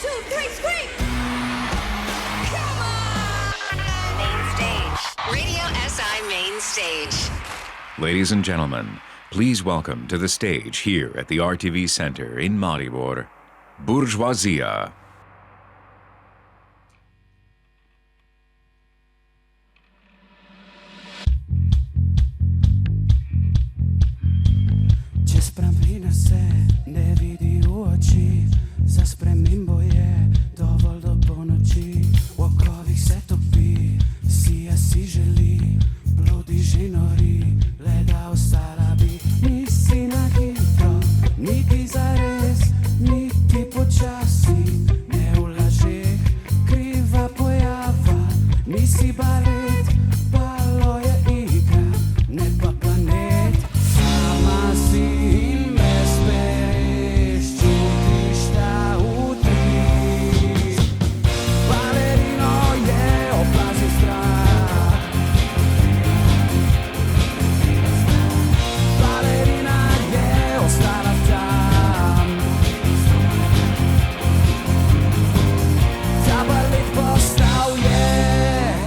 2, 3, scream! Come on! Main stage. Radio SI Main Stage. Ladies and gentlemen, please welcome to the stage here at the RTV Center in Maribor, Bourgeoisia. Če spremeni se, ne vidi v oči, za spremembo je dovolj do polnoči. V okovih se topi, si želi, bludi že nori, le da ostala bi. Nisi na hitro, niti zares, niti počasi, ne v lažeh, kriva pojava. Nisi balet, balo je igra, ne pa planet. Sama si in brez pereš, čutiš ta utrip. Balerino je oplazil strah. Balerina je ostala tam. Ta balet postal je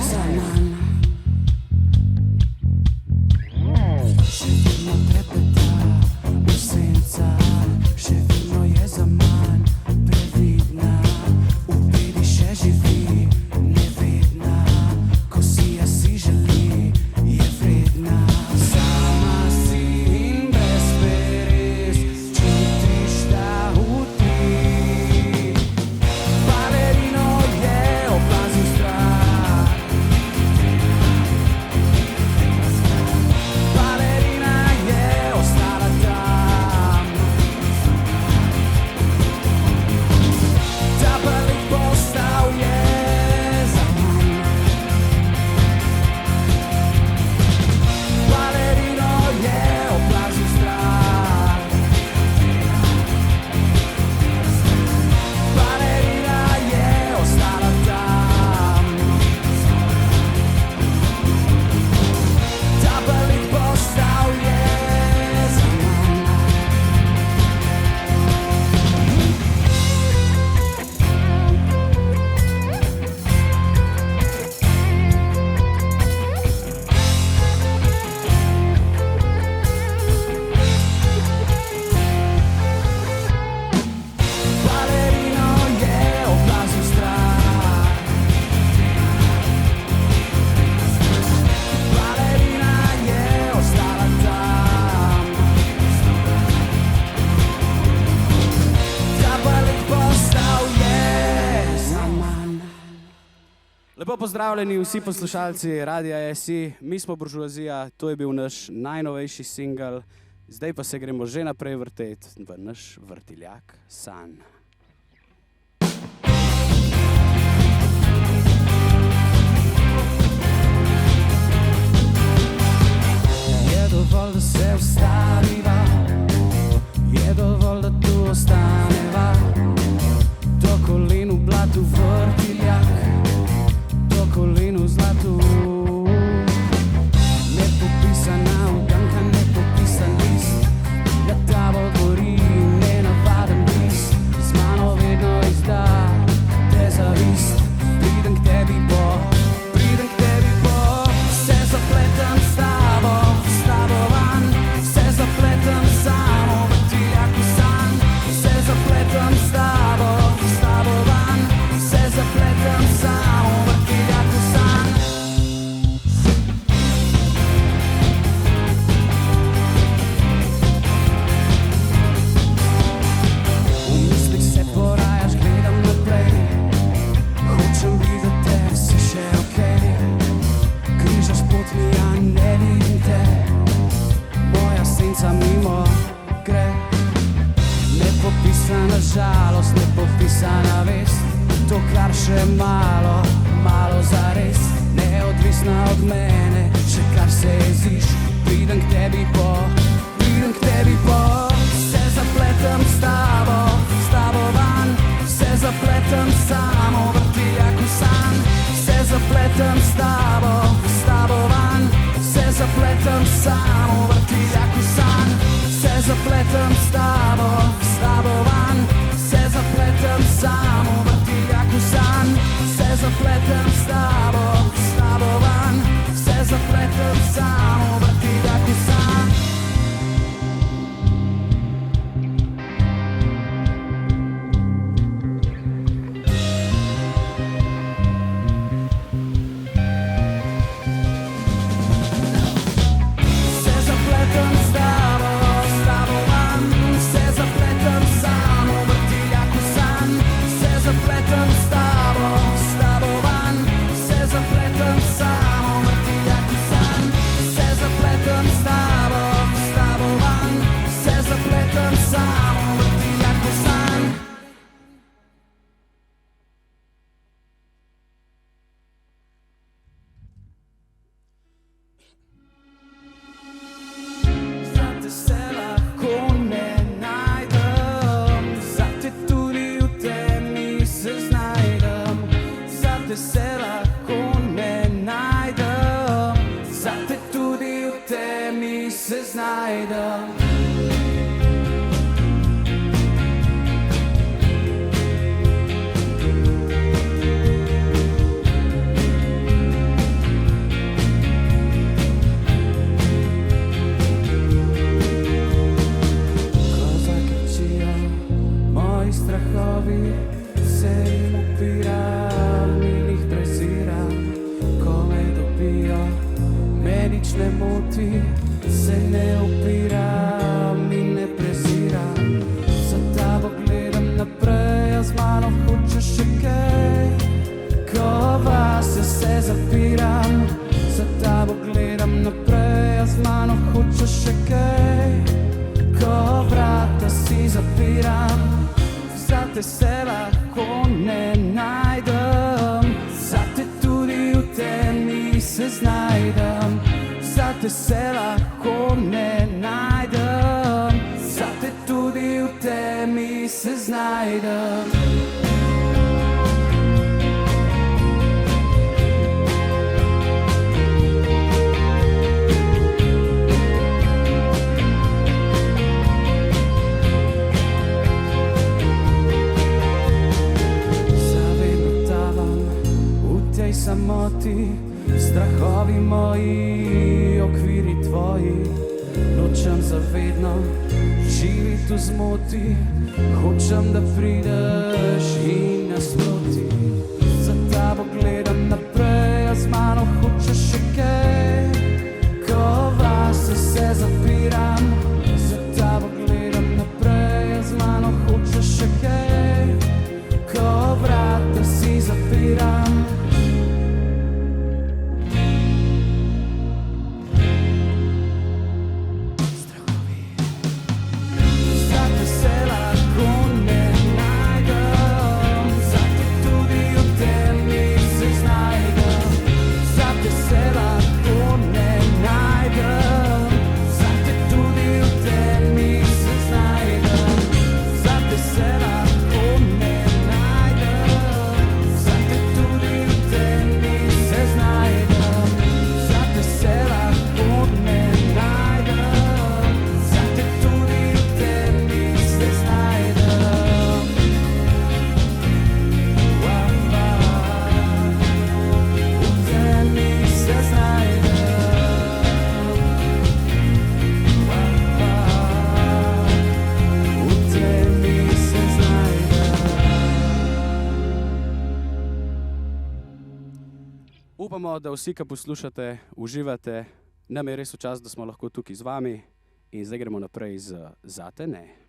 zaman. Še vedno trepeta v sencah, še vedno je zaman, previdna, v bedi še živi, nevedna, ko si želi, je vredna. Sama si in brez peres, čutiš ta utrip. Balerino je oplazil strah. Balerina je ostala tam. Ta balet postal je zaman. Balerino je oplazil strah. Balerina je ostala tam. Ta balet postal je zaman. Balerino je oplazil strah. Balerina je ostala tam. Ta balet postal je zaman. Lepo pozdravljeni vsi poslušalci Radia SI, mi smo Buržoazija, to je bil naš najnovejši singel, zdaj pa se gremo že naprej vrteti v naš vrtiljak sanj. Je dovolj, da se ustaviva, je dovolj, da tu ostaneva, do kolen v blatu vrtiljak, do kolen v zlatu. Nepopisana uganka, nepopisan list, na tabo gori nenavaden list, z mano vedno izda te zavist. Pridem k tebi po, se zapletem s tabo van, se zapletem samo v vrtiljaku sanj, se zapletem s tabo van, se zapletem samo v vrtiljaku sanj. V mislih se porajaš, gledam naprej, hočem videti te, si še okej. Križaš pot mi, ja ne vidim te, moja senca mimo gre. Nepopisana žalost, nepopisana vest, to kar še malo zares. Neodvisna od mene, še kar se jeziš, pridem k tebi po, se zapletem s tabo van, se zapletem samo v vrtiljaku sanj, se zapletem s tabo van, se zapletem samo v vrtiljaku sanj, se zapletem s tabo van, se zapletem samo v Strahovi se jim upiram in jih preziram, ko me dobijo, me nič ne moti, se ne upiram in ne preziram. Za tabo gledam naprej, a z mano hočeš še kaj, ko vase se zapiram. Za tabo gledam naprej, a z mano hočeš še kaj, ko vrata si zapiram. Zate se lahko ne najdem, zate tudi v temi se znajdem. Zate se lahko ne najdem, zate tudi v temi se znajdem. Samoti, strahovi moji, okviri tvoji, nočem zavedno živeti v zmoti, hočem, da prideš in nasproti. Za tabo gledam naprej, a z mano hočeš še kaj, ko vase se zapiram. Za tabo gledam naprej, a z mano hočeš še kaj, ko vrata si zapiram. Upamo, da vsi, ki poslušate, uživate. Nam je res v čas, da smo lahko tukaj z vami in zdaj gremo naprej z Zate ne.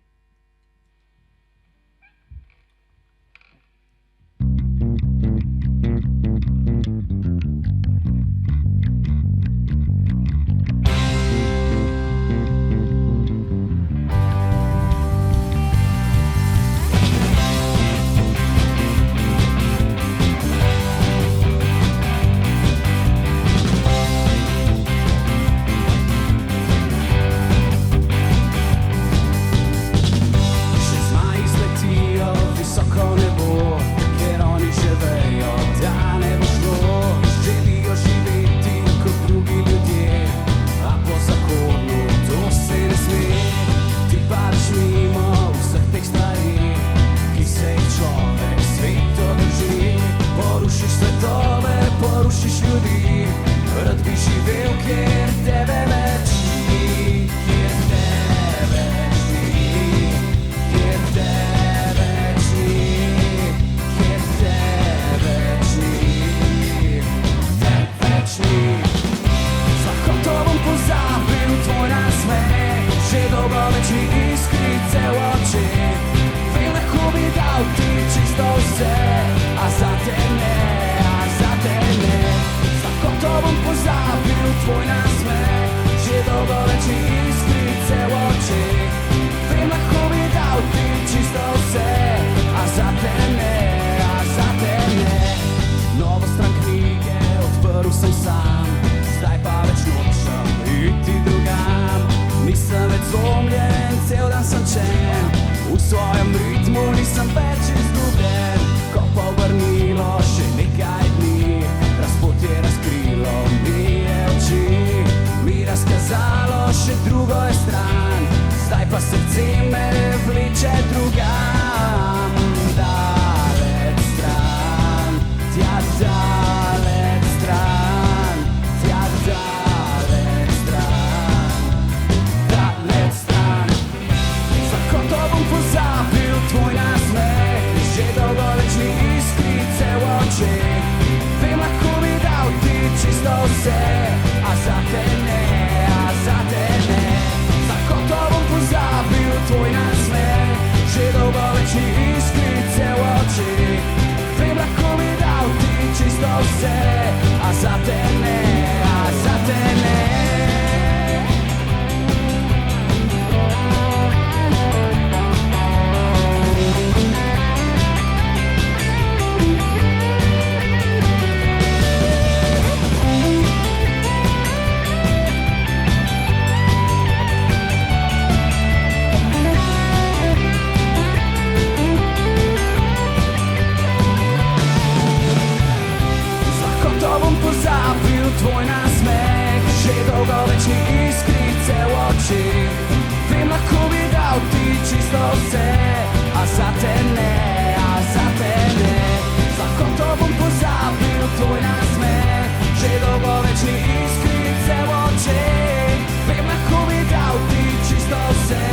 takšni iskrice v očeh. Vem, lahko bi dal ti čisto vse,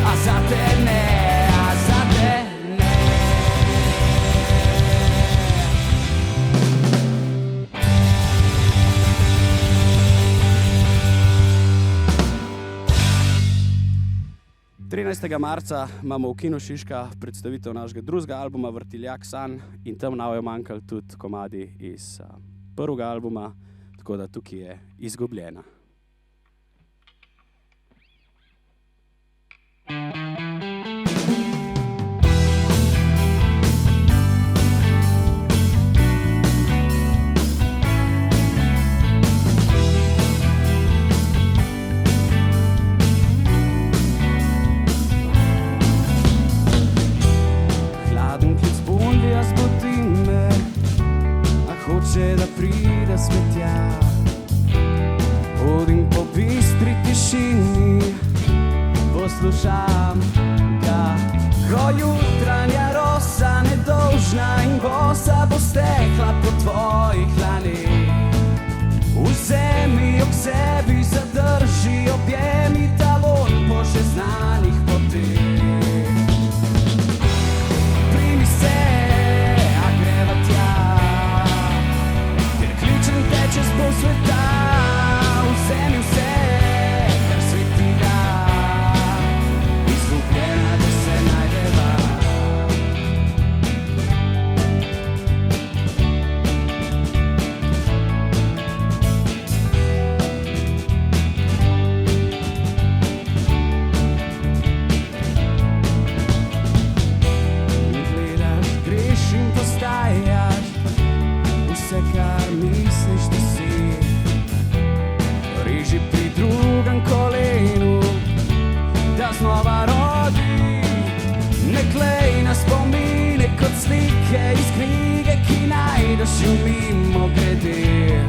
a zate ne, a zate ne. 13. marca imamo v Kinu Šiška predstavitev našega drugega albuma Vrtiljak San in tam nam je manjkalo tudi komadi iz prvega albuma, tako da tukaj je Izgubljena. Hoče, da pride svetja, hodim po bistri tišini, poslušam ga, ko jutranja rosa nedolžna in bosa bo stekla po tvojih dlanih. Vzemi ob sebi, zadrži objemi ta von po že znanih poteh. Primi se, a greva tja, čez pol sveta, vzemi vse, kar svet ti da, izgubljena, da se najdeva. Gledaš, greš in postajaš vse, kar misliš, da si. Reži pri drugem kolenu, da znova rodi. Ne klej na spomine kot slike iz knjige, ki najdeš jo mimogrede.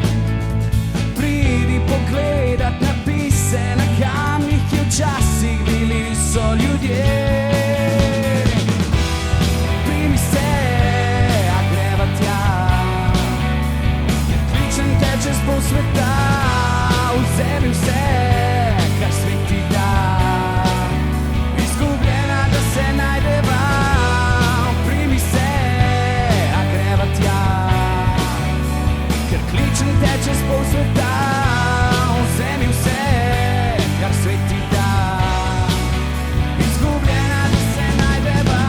Pridi pogledat napise na kamnih, ki včasih bili so ljudje. Primi se, a greva tja, čez pol sveta, vzemi vse, kar svet ti da, izgubljena, da se najdeva. Primi se, a greva tja, ker kličem te čez pol sveta, vzemi vse, kar svet ti da, izgubljena, da se najdeva.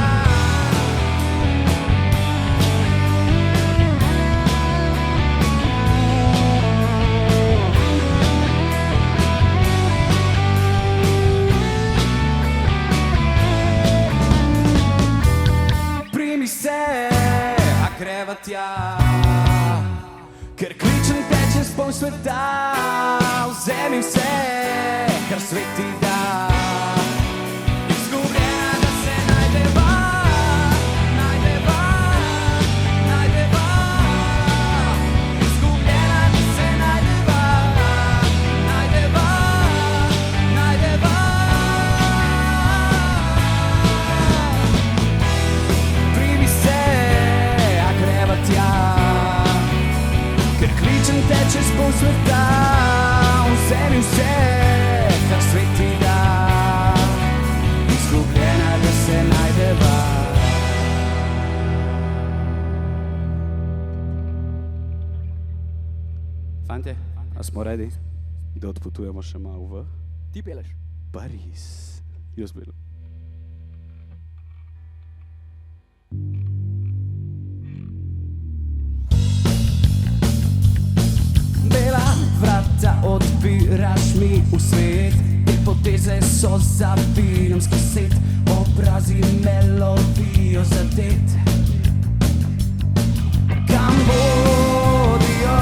Greva tja, ker kličem te čez pol sveta, vzemi vse, kar svet ti da, izgubljena, da se najdeva, najdeva, najdeva, izgubljena, da se najdeva, najdeva, najdeva. Primi se, ker kličem te čez pol sveta, vzemi vse, kar svet ti da, izgubljena, da se najdeva. Fantje, a smo ready, da odpotujemo še malo v? Ti peleš? Pariz. Jaz belem. Bela vrata odpiraš mi v svet, te poteze so za filmski set, obrazi melodijo zadet. Kam vodijo,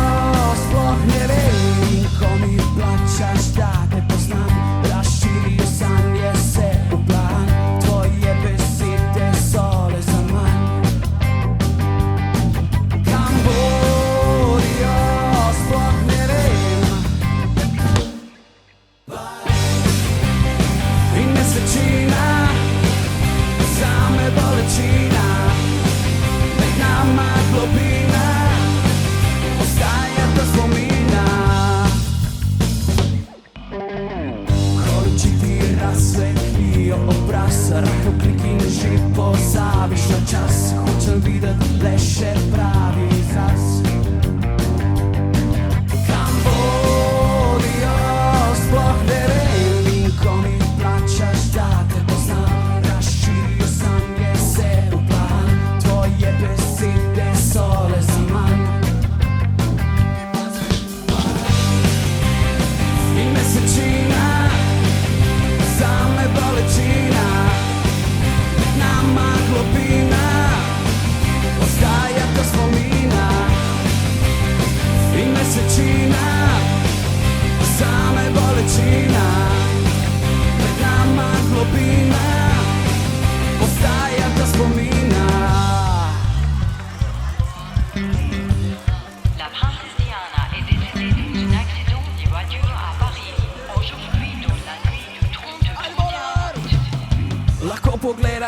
sploh ne vem, in ko mi plačaš, da te poznam, razširijo sanje se v plan, tvoje besede so le za manj. Kam vodijo, sploh ne vem, in mesečina, zame bolečina.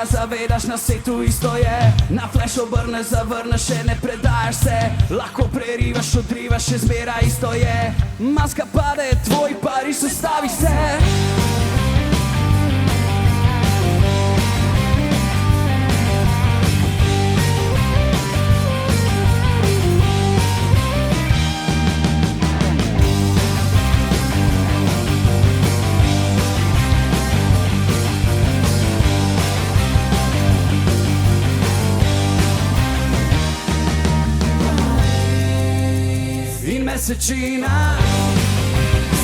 tega zavedaš, na svetu isto je. Na flash obrneš, zavrneš, še ne predaš se. Lahko prerivaš, odrivaš, še zmeraj isto je. Maska pade, tvoj Pariž, ustavi se. In mesečina,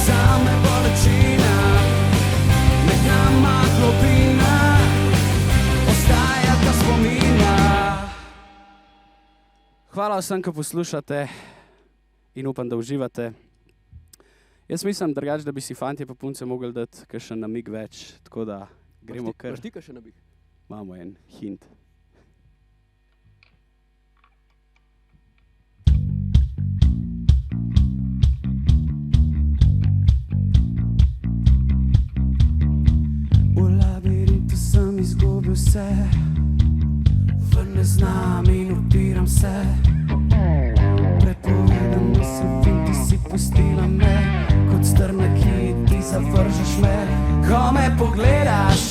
same bolečina, med nama globina, ostaja ta spomina. Hvala vsem, ki poslušate in upam, da uživate. Jaz mislim drugače, da bi si fantje pa punce mogli dati kakšen namig več, tako da gremo kar. Imaš ti kakšen namig? Imamo en hint. Sem izgubil se, ven ne znam in upiram se. Prepovedano sem fin, ti si pustila me, kot strna, ki ti zavržeš me. Ko me pogledaš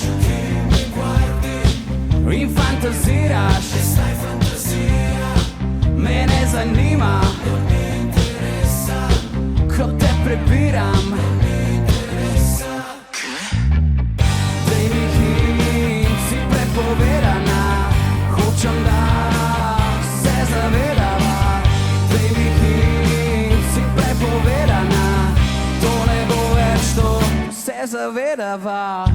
in fantaziraš, me ne zanima, ko te prebiram. Povedana, hočem, da se zavedava. Baby, si prepovedana, to ne bo več to, se zavedava.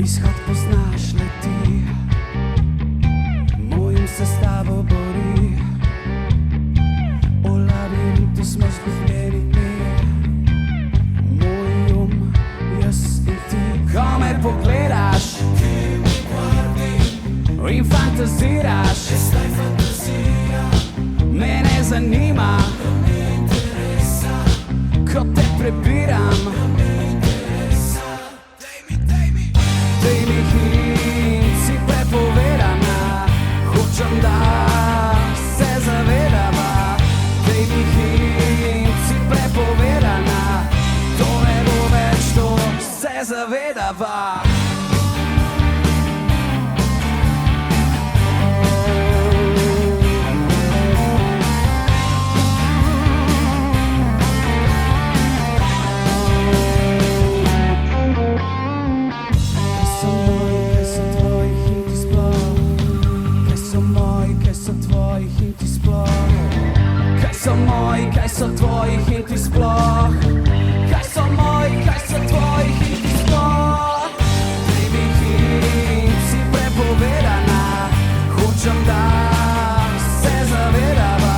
Izhod poznaš le ti, mojim se s tabo bori. O labirintu smo zgubljeni mi. Ko me pogledaš in fantaziraš, me ne zanima, ko te prebiram. Daj mi hint, si prepovedana, hočem, da se zavedava. Daj mi hint, si prepovedana, to ne bo več to, se zavedava. Kaj so tvoji hinti sploh? Kaj so moji, kaj so tvoji hinti sploh? Baby, hint, si prepovedana, hočem, da se zavedava.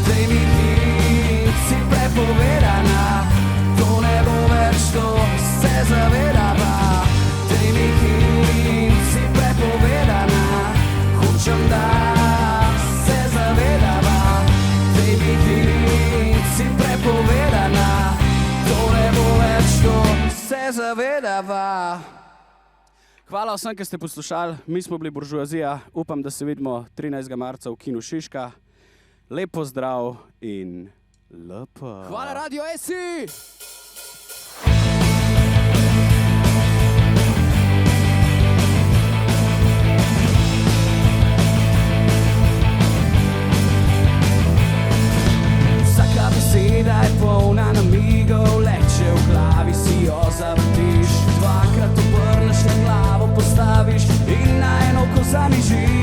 Baby, hint, si prepovedana, to ne bo več to, se zavedava. Baby, hint, si prepovedana, hočem, da se zavedava. Baby, hint, si prepovedana, to ne bo več to, se zavedava. Hvala vsem, ki ste poslušali. Mi smo bili Buržuazija. Upam, da se vidimo 13. marca v kinu Šiška. Lep pozdrav in lepo. Hvala Radio SI! Vsaka beseda je polna namigov, le če v glavi si jo zavrtiš. Dvakrat obrneš, na glavo postaviš in na eno oko zamižiš.